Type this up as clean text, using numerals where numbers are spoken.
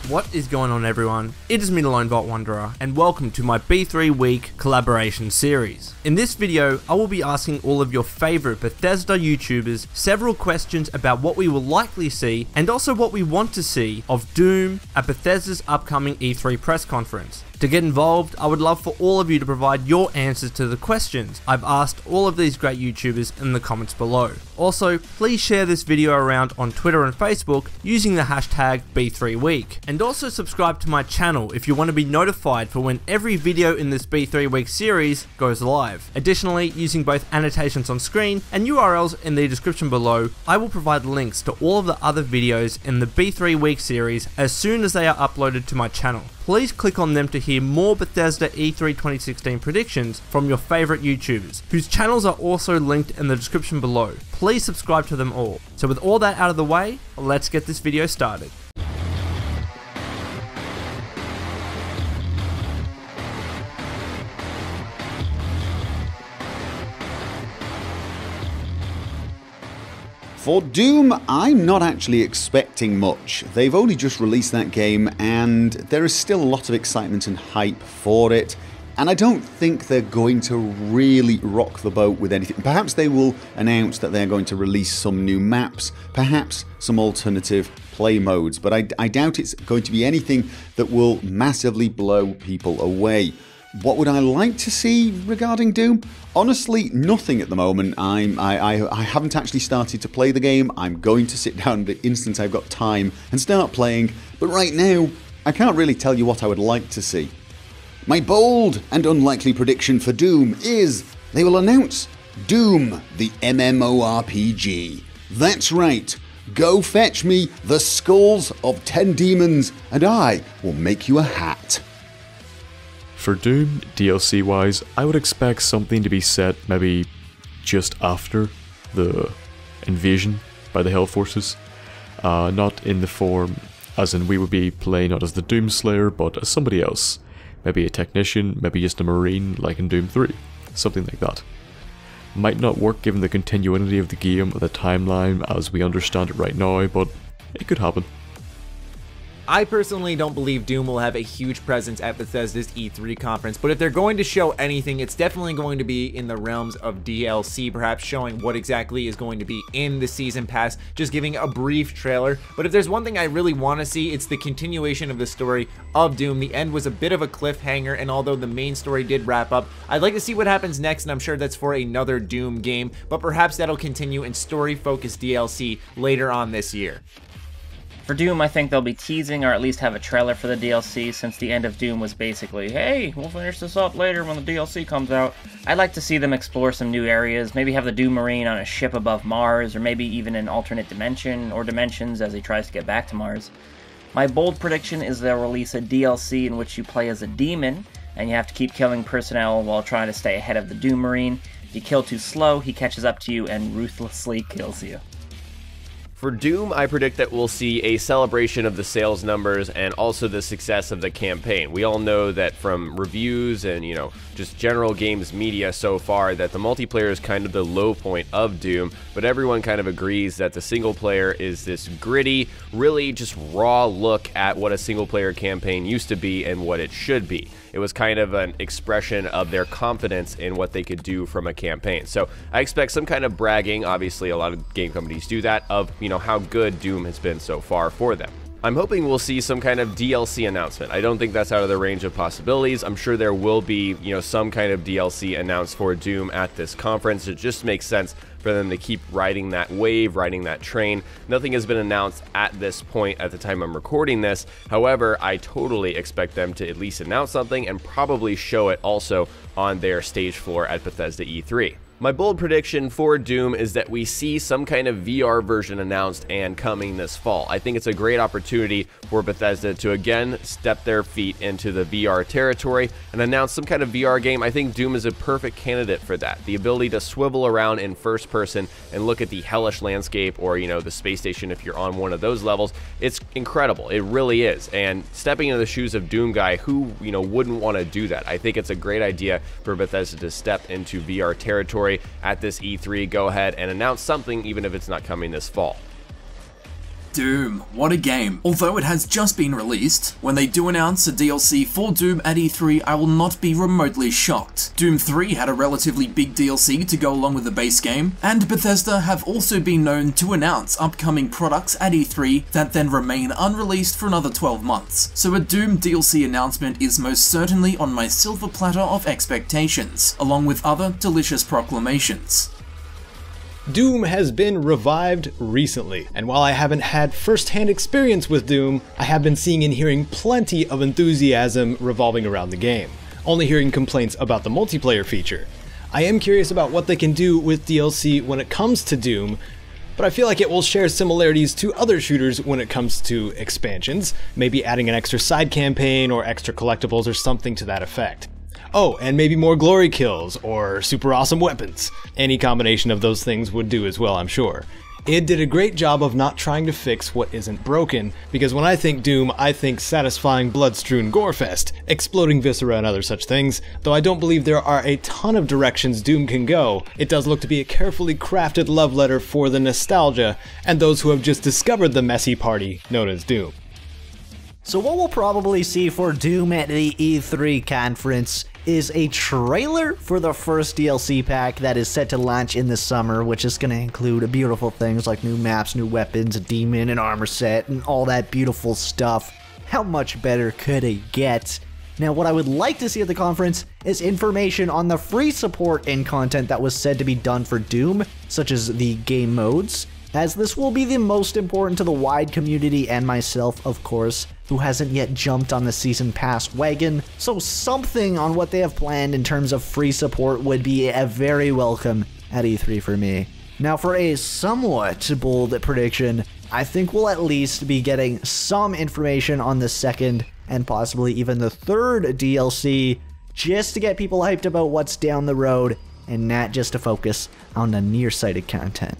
What is going on, everyone? It is me, the Lone Vault Wanderer, and welcome to my B3 Week collaboration series. In this video, I will be asking all of your favourite Bethesda YouTubers several questions about what we will likely see, and also what we want to see of Doom at Bethesda's upcoming E3 press conference. To get involved, I would love for all of you to provide your answers to the questions I've asked all of these great YouTubers in the comments below. Also, please share this video around on Twitter and Facebook using the hashtag B3Week. And also subscribe to my channel if you want to be notified for when every video in this B3 Week series goes live. Additionally, using both annotations on screen and URLs in the description below, I will provide links to all of the other videos in the B3 Week series as soon as they are uploaded to my channel. Please click on them to hear more Bethesda E3 2016 predictions from your favourite YouTubers, whose channels are also linked in the description below. Please subscribe to them all. So with all that out of the way, let's get this video started. For Doom, I'm not actually expecting much. They've only just released that game and there is still a lot of excitement and hype for it. And I don't think they're going to really rock the boat with anything. Perhaps they will announce that they're going to release some new maps, perhaps some alternative play modes, but I doubt it's going to be anything that will massively blow people away. What would I like to see regarding Doom? Honestly, nothing at the moment. I haven't actually started to play the game. I'm going to sit down the instant I've got time and start playing, but right now, I can't really tell you what I would like to see. My bold and unlikely prediction for Doom is they will announce Doom, the MMORPG. That's right. Go fetch me the skulls of 10 demons and I will make you a hat. For Doom, DLC wise, I would expect something to be set maybe just after the invasion by the Hell Forces. Not in the form as in we would be playing not as the Doom Slayer, but as somebody else. Maybe a technician, maybe just a marine like in Doom 3. Something like that. Might not work given the continuity of the game or the timeline as we understand it right now, but it could happen. I personally don't believe Doom will have a huge presence at Bethesda's E3 conference, but if they're going to show anything, it's definitely going to be in the realms of DLC, perhaps showing what exactly is going to be in the Season Pass, just giving a brief trailer. But if there's one thing I really want to see, it's the continuation of the story of Doom. The end was a bit of a cliffhanger, and although the main story did wrap up, I'd like to see what happens next, and I'm sure that's for another Doom game, but perhaps that'll continue in story-focused DLC later on this year. For Doom, I think they'll be teasing or at least have a trailer for the DLC, since the end of Doom was basically, hey, we'll finish this up later when the DLC comes out. I'd like to see them explore some new areas, maybe have the Doom Marine on a ship above Mars, or maybe even an alternate dimension, or dimensions as he tries to get back to Mars. My bold prediction is they'll release a DLC in which you play as a demon, and you have to keep killing personnel while trying to stay ahead of the Doom Marine. If you kill too slow, he catches up to you and ruthlessly kills you. For Doom, I predict that we'll see a celebration of the sales numbers and also the success of the campaign. We all know that from reviews and, just general games media so far that the multiplayer is kind of the low point of Doom, but everyone kind of agrees that the single player is this gritty, really just raw look at what a single player campaign used to be and what it should be. It was kind of an expression of their confidence in what they could do from a campaign. So I expect some kind of bragging, obviously a lot of game companies do that, of how good Doom has been so far for them. I'm hoping we'll see some kind of DLC announcement. I don't think that's out of the range of possibilities. I'm sure there will be, some kind of DLC announced for Doom at this conference. It just makes sense for them to keep riding that wave, riding that train. Nothing has been announced at this point at the time I'm recording this. However, I totally expect them to at least announce something and probably show it also on their stage floor at Bethesda E3. My bold prediction for Doom is that we see some kind of VR version announced and coming this fall. I think it's a great opportunity for Bethesda to again step their feet into the VR territory and announce some kind of VR game. I think Doom is a perfect candidate for that. The ability to swivel around in first person and look at the hellish landscape or, the space station if you're on one of those levels. It's incredible. It really is. And stepping into the shoes of Doom guy, who, wouldn't want to do that? I think it's a great idea for Bethesda to step into VR territory at this E3, go ahead and announce something even if it's not coming this fall. Doom, what a game. Although it has just been released, when they do announce a DLC for Doom at E3, I will not be remotely shocked. Doom 3 had a relatively big DLC to go along with the base game, and Bethesda have also been known to announce upcoming products at E3 that then remain unreleased for another 12 months. So a Doom DLC announcement is most certainly on my silver platter of expectations, along with other delicious proclamations. Doom has been revived recently, and while I haven't had first-hand experience with Doom, I have been seeing and hearing plenty of enthusiasm revolving around the game, only hearing complaints about the multiplayer feature. I am curious about what they can do with DLC when it comes to Doom, but I feel like it will share similarities to other shooters when it comes to expansions, maybe adding an extra side campaign or extra collectibles or something to that effect. Oh, and maybe more glory kills, or super awesome weapons. Any combination of those things would do as well, I'm sure. It did a great job of not trying to fix what isn't broken, because when I think Doom, I think satisfying blood-strewn gorefest, exploding viscera and other such things. Though I don't believe there are a ton of directions Doom can go, it does look to be a carefully crafted love letter for the nostalgia, and those who have just discovered the messy party known as Doom. So what we'll probably see for Doom at the E3 conference is a trailer for the first DLC pack that is set to launch in the summer, which is going to include beautiful things like new maps, new weapons, a demon, an armor set, and all that beautiful stuff. How much better could it get? Now, what I would like to see at the conference is information on the free support and content that was said to be done for Doom, such as the game modes, as this will be the most important to the wide community and myself, of course, who hasn't yet jumped on the Season Pass wagon, so something on what they have planned in terms of free support would be a very welcome at E3 for me. Now, for a somewhat bold prediction, I think we'll at least be getting some information on the second and possibly even the third DLC, just to get people hyped about what's down the road and not just to focus on the nearsighted content.